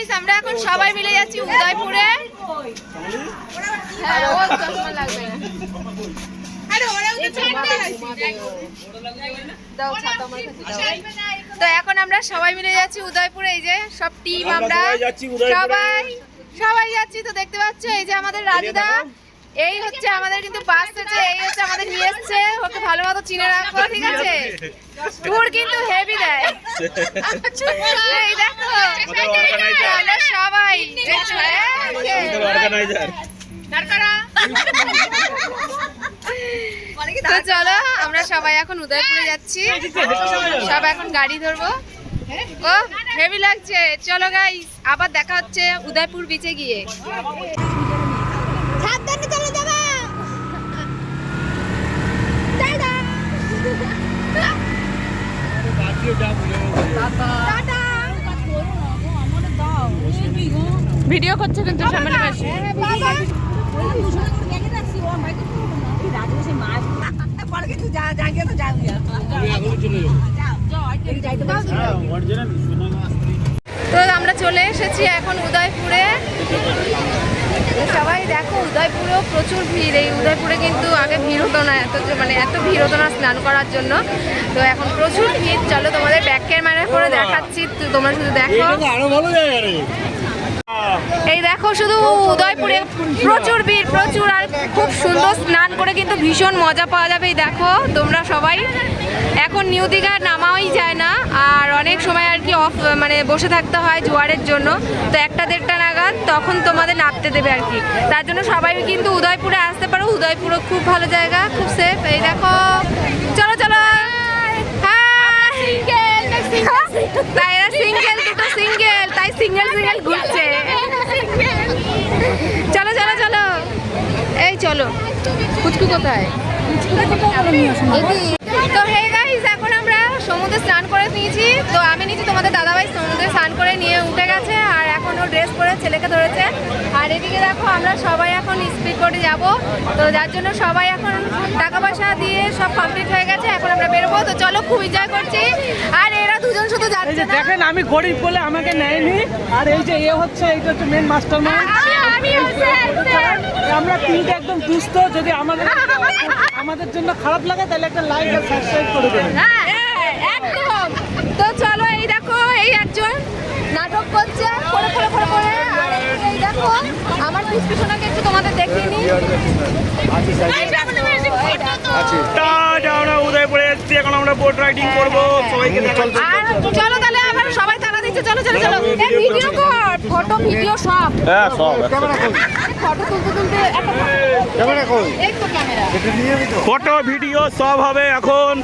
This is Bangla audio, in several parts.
গাইস, আমরা এখন সবাই মিলে যাচ্ছি উদয়পুরে। হ্যাঁ, ও চশমা লাগবে না। আরে ওরাও তো দাও, ছাতা আমার কাছে দাও। তো এখন আমরা সবাই মিলে যাচ্ছি উদয়পুরে। এই যে সব টিম, আমরা সবাই যাচ্ছি। তো দেখতে পাচ্ছ এই যে আমাদের রাজুদা, এই হচ্ছে আমাদের কিন্তু বাস আছে, এই হচ্ছে আমাদের নিয়ে এসছে। ওকে ভালো মতো চিনে রাখবো, ঠিক আছে? ট্যুর কিন্তু হেভি দেয়। এই দেখো আমরা সবাই তো চলো আমরা সবাই এখন উদয়পুরে যাচ্ছি। সব এখন গাড়ি ধরবো। ও হেভি লাগছে। চলো গাইস, আবার দেখা হচ্ছে উদয়পুর বিচে গিয়ে। সাবধানে চলে যাবা। ভিডিও করছে কিন্তু সামনে পাশে। তো আমরা চলে এসেছি এখন উদয়পুরে। সবাই দেখো, উদয়পুরেও প্রচুর ভিড়। এই উদয়পুরে কিন্তু আগে ভিড় হতো না, এত ভিড় হতো না স্নান করার জন্য। তো এখন প্রচুর ভিড়। চলো তোমাদের ব্যাক ক্যামেরা করে দেখাচ্ছি, তোমরা শুধু দেখো। এই দেখো শুধু উদয়পুরে প্রচুর ভিড়, প্রচুর। আর খুব সুন্দর স্নান করে কিন্তু ভীষণ মজা পাওয়া যাবে। এই দেখো তোমরা সবাই। এখন নিউ দীঘায় নামাই যায় না, আর অনেক সময় আর কি বসে থাকতে হয় জোয়ারের জন্য। তো 1টা-1:30 নাগাদ তখন তোমাদের নামতে দেবে আর কি। তার জন্য সবাই কিন্তু উদয়পুরে আসতে পারো। উদয়পুরও খুব ভালো জায়গা, খুব সেফ। এই দেখো, চলো চলো। তাই এরা সিঙ্গেল, দুটো সিঙ্গেল, তাই সিঙ্গেল ঘুরছে। চলো চলো চলো, এই চলো। কুচকু কোথায়? তো হে গাইস, এখন আমরা সমুদ্রে স্নান করে নিয়েছি। তো আমি নিয়েছি, তোমাদের দাদাভাই সমুদ্রে স্নান করে নিয়ে উঠে গেছে। আর এখন ও ড্রেস পরে ছেলেকে ধরেছে। আর এদিকে দেখো আমরা সবাই এখন স্পিড বোটে যাব। তো যার জন্য সবাই এখন টাকা পয়সা দিয়ে সব কমপ্লিট হয়ে গেছে। এখন আমরা বেরোবো। তো চলো, খুব এনজয় করছি। আর এরা দুজন শুধু যাচ্ছে না। দেখেন, আমি গরিব বলে আমাকে নেয়নি। আর এই যে এইটা হচ্ছে মেন মাস্টারমাইন্ড। আমরা 3টে একদম দুস্থ। যদি আমাদের জন্য খারাপ লাগে তাহলে একটা লাইক আর সাবস্ক্রাইব করে দেবেন। একদম। তো চলো, এই দেখো এই একজন নাটক করছে করে। আর এই দেখো আমার পিছনটাকে একটু তোমাদের দেখিয়ে নিই। আমরা উদয়পুরে এসেছি, এখন আমরা বোট রাইডিং করবো। সবাইকে চলো তাহলে আবার সবাই তারা দিচ্ছে। চলো চলো চলো, ভিডিও কর, ফটো ভিডিও সব। হ্যাঁ সব। ফটো তুলতে ফটো ভিডিও সব হবে এখন।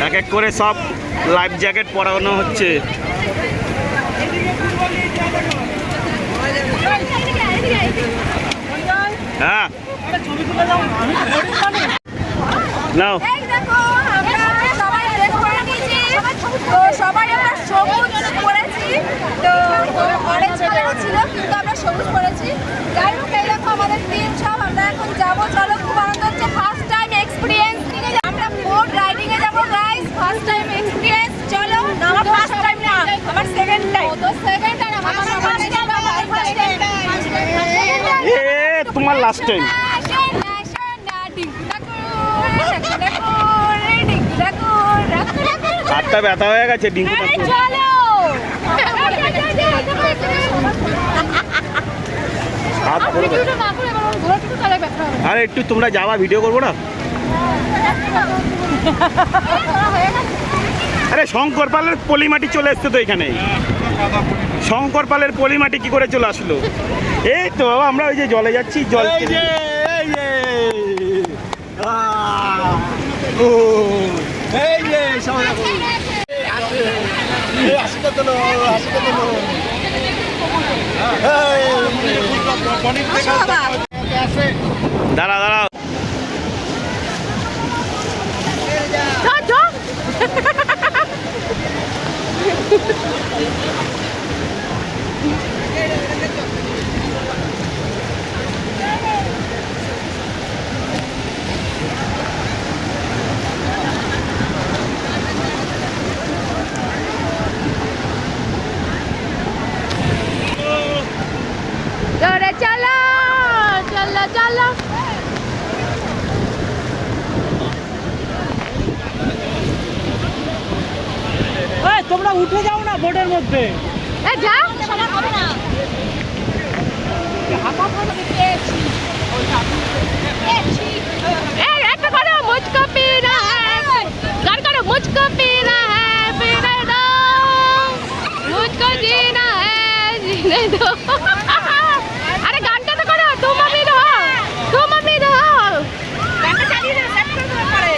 এক এক করে সব লাইফ জ্যাকেট পরানো হচ্ছে। হ্যাঁ নাও। সবাই আমরা সবুজ পরেছি। তো অরেঞ্জ কালার ছিল, কিন্তু আমরা সবুজ পরেছি। যাই হোক, এই দেখো আমাদের টিম সব। আমরা এখন যাবো। চলো, খুব আনন্দ হচ্ছে। First time experience. আমরা বোট রাইডিং এ যাবো গাইস। First time experience. চলো। আমার ফার্স্ট টাইম না, আমার সেকেন্ড টাইম। তো সেকেন্ড টাইম আমার ফার্স্ট টাইম। তোমার লাস্ট টাইম। হাতটা ব্যথা হয়ে গেছে ডিঙ্কুটা। আরে একটু তোমরা যাওয়া, ভিডিও করবো না? আরে শঙ্কর পালের পলিমাটি চলে এসছে তো এখানে। শঙ্কর পালের পলিমাটি কি করে চলে আসলো? এই তো বাবা, আমরা ওই যে জলে যাচ্ছি, জল দাঁড়া দাঁড়াও। উঠে যাও না বোর্ডের মধ্যে। যা একটা করো মুঝকো পীনা হ্যায়, গান করো মুঝকো পীনা হ্যায়, পীনে দো মুঝকো जीना है जीने दो। আরে গানটা তো করো, তুম আমি দো গানটা চালিয়ে দাও, সেট করে দাও পরে।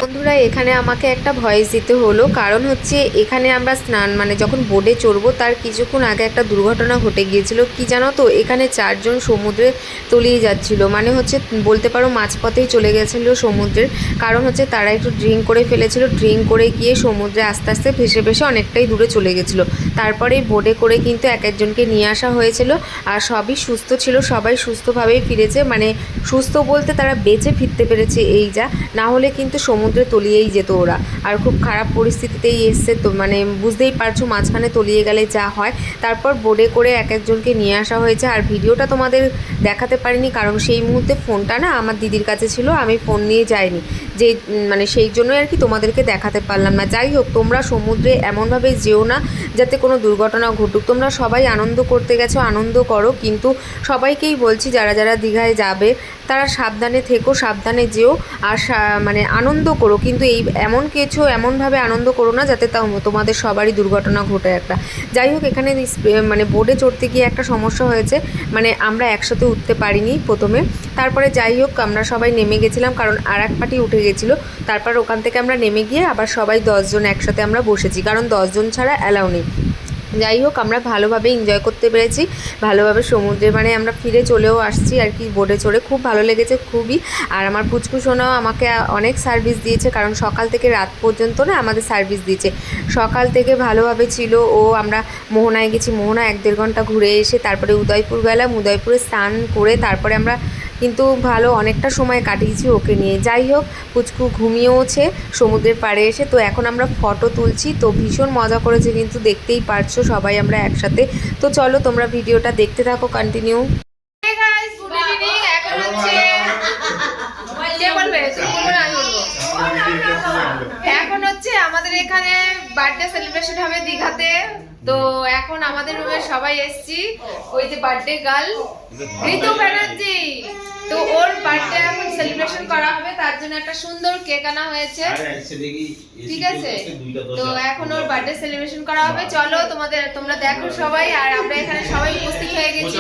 বন্ধুরা এখানে আমাকে একটা ভয়েস দিতে হলো, কারণ হচ্ছে এখানে আমরা স্নান মানে যখন বোটে চড়বো তার কিছুক্ষণ আগে একটা দুর্ঘটনা ঘটে গিয়েছিল। কি জানো তো, এখানে 4 জন সমুদ্রে তলিয়ে যাচ্ছিল, মানে হচ্ছে বলতে পারো মাঝপথেই চলে গেছিলো সমুদ্রের। কারণ হচ্ছে তারা একটু ড্রিঙ্ক করে ফেলেছিল, ড্রিঙ্ক করে গিয়ে সমুদ্রে আস্তে আস্তে ভেসে ভেসে অনেকটাই দূরে চলে গেছিলো। তারপরে বোটে করে কিন্তু এক একজনকে নিয়ে আসা হয়েছিল, আর সবই সুস্থ ছিল, সবাই সুস্থভাবেই ফিরেছে। মানে সুস্থ বলতে তারা বেঁচে ফিরতে পেরেছে, এই যা, না হলে কিন্তু সমুদ্রে তলিয়েই যেত ওরা। আর খুব খারাপ পরিস্থিতিতেই এসছে, তো মানে বুঝতেই পারছো মাঝখানে তলিয়ে গেলে যা হয়। তারপর বোটে করে এক একজনকে নিয়ে আসা হয়েছে। আর ভিডিওটা তোমাদের দেখাতে পারিনি, কারণ সেই মুহূর্তে ফোনটা না আমার দিদির কাছে ছিল, আমি ফোন নিয়ে যাইনি, যে মানে সেই জন্যই আর কি তোমাদেরকে দেখাতে পারলাম না। যাই হোক, তোমরা সমুদ্রে এমনভাবে যেও না যাতে কোনো দুর্ঘটনা ঘটুক। তোমরা সবাই আনন্দ করতে গেছো, আনন্দ করো, কিন্তু সবাইকেই বলছি যারা যারা দীঘায় যাবে তারা সাবধানে থেকো, সাবধানে যেও, আর মানে আনন্দ করো, কিন্তু এই এমন কিছু এমনভাবে আনন্দ করো না যাতে তোমাদের সবারই দুর্ঘটনা ঘটে একটা। যাই হোক, এখানে মানে বোটে চড়তে গিয়ে একটা সমস্যা হয়েছে, মানে আমরা একসাথে উঠতে পারিনি প্রথমে। তারপরে যাই হোক আমরা সবাই নেমে গেছিলাম, কারণ আর এক পার্টি উঠে গেছিলো। তারপর ওখান থেকে আমরা নেমে গিয়ে আবার সবাই 10 জন একসাথে আমরা বসেছি, কারণ 10 জন ছাড়া অ্যালাউ নেই। যাই হোক, আমরা ভালোভাবে এনজয় করতে পেরেছি, ভালোভাবে সমুদ্রে মানে আমরা ফিরে চলেও আসছি আর কি বোটে চড়ে। খুব ভালো লেগেছে খুবই। আর আমার পুচকু সোনাও আমাকে অনেক সার্ভিস দিয়েছে, কারণ সকাল থেকে রাত পর্যন্ত না আমাদের সার্ভিস দিয়েছে। সকাল থেকে ভালোভাবে ছিল ও। আমরা মোহনায় গেছি, মোহনা 1-1.5 ঘন্টা ঘুরে এসে তারপরে উদয়পুর গেলাম, উদয়পুরে স্নান করে তারপরে আমরা কিন্তু ভালো অনেকটা সময় কাটিয়েছি ওকে নিয়ে। যাই হোক, পুচকু ঘুমিয়েওছে সমুদ্রের পাড়ে এসে। তো এখন আমরা ফটো তুলছি, তো ভীষণ মজা করেছে কিন্তু, দেখতেই পারছো সবাই আমরা একসাথে। তো চলো তোমরা ভিডিওটা দেখতে থাকো কন্টিনিউ। এখন হচ্ছে আমাদের এখানে বার্থডে সেলিব্রেশন হবে দীঘাতে। তো এখন আমাদের রুমে সবাই এসেছি, ওই যে বার্থডে গার্ল ঋতু ব্যানার্জি, তো ওর বার্থডে এখন সেলিব্রেশন করা হবে, তার জন্য একটা সুন্দর কেক আনা হয়েছে, ঠিক আছে। তো এখন ওর বার্থডে সেলিব্রেশন করা হবে। চলো তোমরা দেখো সবাই, আর আমরা এখানে সবাই উপস্থিত হয়ে গেছি,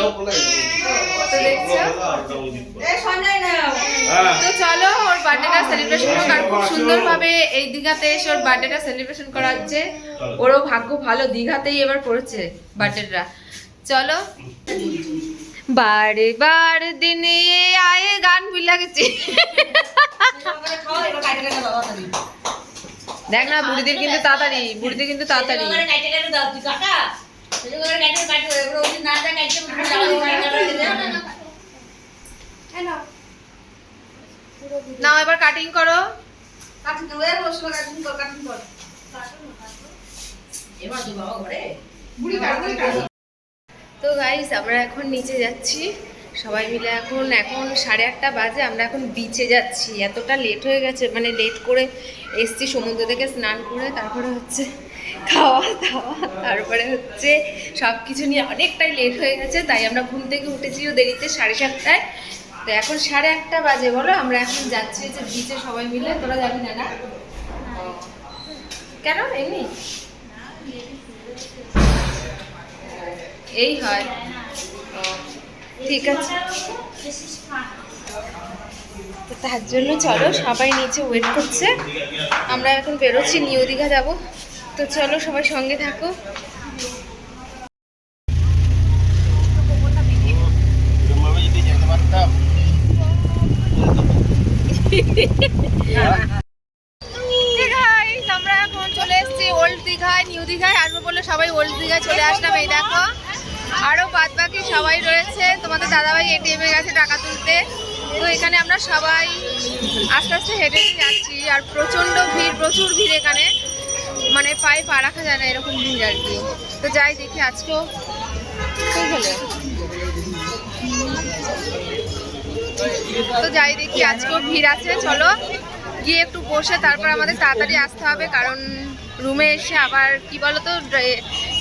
তো দেখছো। তো চলো ওর বার্থডেটা সেলিব্রেশন হোক, আর খুব সুন্দরভাবে এই দীঘাতে এসে ওর বার্থডেটা সেলিব্রেশন করা হচ্ছে। ওরও ভাগ্য ভালো, দীঘাতেই এবার পড়েছে বার্থডেটা। চলো। बार बार दिन ये आए গান ভুল লাগছে। দেখ না বুড়িদের কিন্তু তাড়াতাড়ি, বুড়িদের কিন্তু তাড়াতাড়ি। না এবার কাটিং করো, তো গাইস আমরা এখন নিচে যাচ্ছি সবাই মিলে। এখন 8:30 বাজে, আমরা এখন বিচে যাচ্ছি। এতটা লেট হয়ে গেছে, মানে লেট করে এসছি সমুদ্র থেকে স্নান করে, তারপরে হচ্ছে খাওয়া দাওয়া, তারপরে হচ্ছে সব কিছু নিয়ে অনেকটাই লেট হয়ে গেছে, তাই আমরা ঘুম থেকে উঠেছিও দেরিতে 7:30। তো এখন 8:30 বাজে বলো, আমরা এখন যাচ্ছি যে বিচে সবাই মিলে। তোরা যাবি না? না কেন, এমনি এই হয়, ঠিক আছে। তো তার জন্য চলো সবাই নিচে ওয়েট করছে, আমরা এখন বেরোচ্ছি, নিউ দীঘা যাবো। তো চলো সবাই সঙ্গে থাকো। আমরা এখন চলে এসেছি ওল্ড দীঘায়। নিউ দীঘায় আসবো বলে সবাই ওল্ড দীঘায় চলে আসলাম। এই দেখো আরো বাদ বাকি সবাই রয়েছে, তোমাদের দাদাভাই এটিএম এ গেছে টাকা তুলতে। তো এখানে আমরা সবাই আস্তে আস্তে হেঁটে যাচ্ছি, আর প্রচন্ড ভিড়, প্রচুর ভিড় এখানে, মানে পায়ে পা রাখা যায় না এরকম ভিড় আর কি। তো যাই দেখি আজকেও তো যাই দেখি আজকেও ভিড় আছে। চলো গিয়ে একটু বসে তারপর আমাদের তাড়াতাড়ি আসতে হবে, কারণ রুমে এসে আবার কি বলতো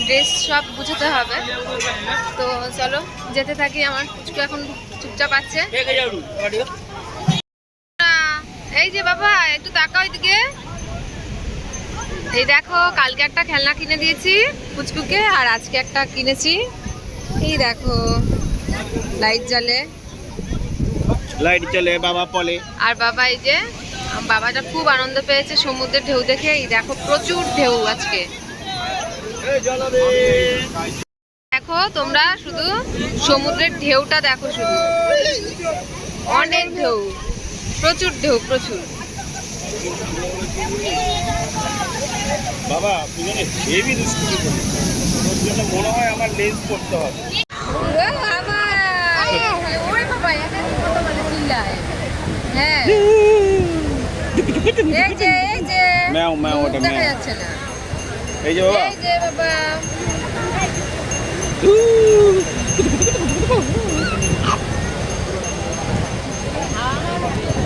ড্রেস সব গুছোতে হবে। তো চলো যেতে থাকি। আমার পুচকু এখন চুপচাপ আছে। এই যে বাবা একটু তাকাও এদিকে। এই দেখো কালকে একটা খেলনা কিনে দিয়েছি পুচকুকে, আর আজকে একটা কিনেছি। এই দেখো লাইট জ্বলে, লাইট জ্বলে বাবা পলে। আর বাবা এই যে বাবাটা খুব আনন্দ পেয়েছে সমুদ্রের ঢেউ দেখে। এই দেখো প্রচুর ঢেউ আজকে। দেখো তোমরা শুধু সমুদ্রের ঢেউটা দেখো, শুধু অনেক ঢেউ, প্রচুর ঢেউ, প্রচুর। বাবা দুজনে হেভি দুষ্টুমি করে, ওর জন্য মনে হয় আমার লেন্স পড়তে হবে। হ্যাঁ এই যে ম্যাও ম্যাও, ওটা দেখা ম্যাও। যাচ্ছে না। এই যে বাবা, এই যে বাবা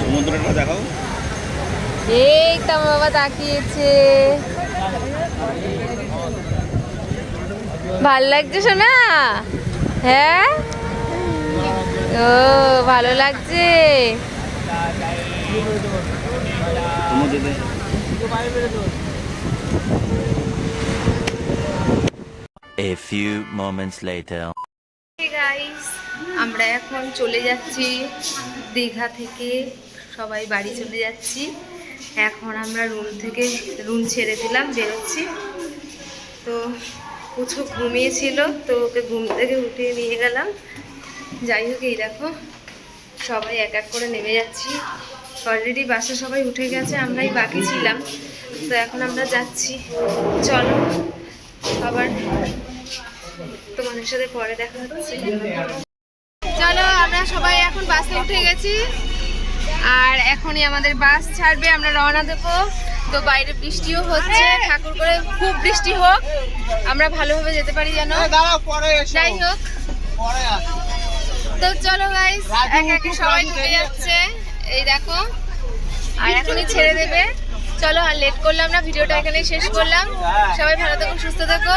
সমুদ্রটা দেখাও। এই তো বাবা তাকিয়েছে। ভাল লাগছে শোনা? হ্যাঁ ও ভালো লাগছে। সমুদ্রে A few moments later. Hey guys, আমরা এখন চলে যাচ্ছি দীঘা থেকে, সবাই বাড়ি চলে যাচ্ছি। এখন আমরা রুম ছেড়ে দিলাম, বেরোচ্ছি। তো পুচকু ঘুমিয়েছিল, তো ওকে ঘুম থেকে উঠিয়ে নিয়ে গেলাম। যাই হোক এই দেখো সবাই এক এক করে নেমে যাচ্ছি। অলরেডি বাসে সবাই উঠে গেছে, আমরাই বাকি ছিলাম। তো এখন আমরা যাচ্ছি। চলো আবার তোমাদের সাথে পরে দেখা হচ্ছে। চলো আমরা সবাই এখন বাসে উঠে গেছি, আর এখনই আমাদের বাস ছাড়বে, আমরা রওনা দেবো। তো বাইরে বৃষ্টিও হচ্ছে, ঠাকুর করে খুব বৃষ্টি হোক, আমরা ভালোভাবে যেতে পারি যেন। যাই হোক, তো চলো গাইস একে একে সবাই ঢুকে যাচ্ছে। এই দেখো, আর এখনই ছেড়ে দেবে। চলো আর লেট করলাম না, ভিডিওটা এখানেই শেষ করলাম। সবাই ভালো থেকো, সুস্থ থেকো,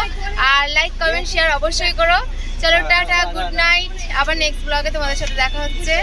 আর লাইক কমেন্ট শেয়ার অবশ্যই করো। চলো টাটা, গুড নাইট। আবার নেক্সট ব্লগে তোমাদের সাথে দেখা হচ্ছে।